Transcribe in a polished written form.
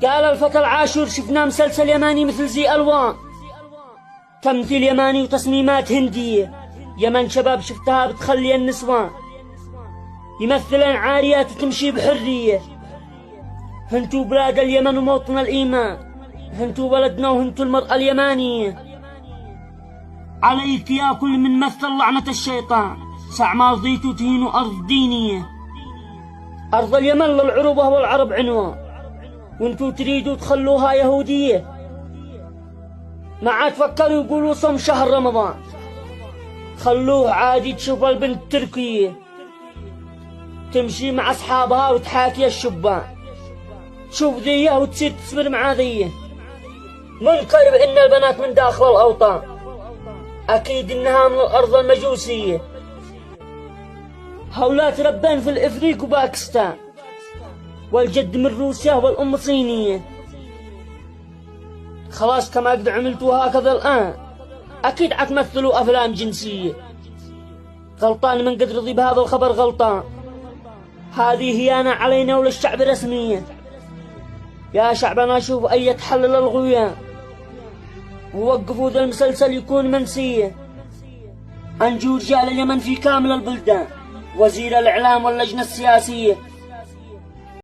قال الفتى العاشور شفنا مسلسل يماني مثل زي ألوان، تمثيل يماني وتصميمات هندية، يمن شباب شفتها بتخلي النسوان يمثلن عاريات تمشي بحرية. هنتو بلاد اليمن وموطن الإيمان، هنتو بلدنا وهنتو المرأة اليمانية. عليك يا كل من مثل لعنة الشيطان، سع ما رضيتوا تهينوا أرض دينية. أرض اليمن للعروبة والعرب عنوان، وانتو تريدوا تخلوها يهودية. ما عاد فكروا يقولوا صم شهر رمضان، خلوه عادي تشوف البنت التركية تمشي مع أصحابها وتحاكي الشبان، تشوف ذيه وتصير تسمر مع ذيه. منكر بأن البنات من داخل الأوطان، أكيد إنها من الأرض المجوسية. هؤلاء تربين في الإفريق وباكستان، والجد من روسيا والأم صينية. خلاص كما قد عملتوا هكذا الآن، أكيد عتمثلوا أفلام جنسية. غلطان من قد رضي بهذا الخبر غلطان، هذه هيانة علينا وللشعب رسمية. يا شعبنا شوفوا أي تحلل الغويان، ووقفوا ذا المسلسل يكون منسية. أنجو رجال اليمن في كامل البلدان، وزير الإعلام واللجنة السياسية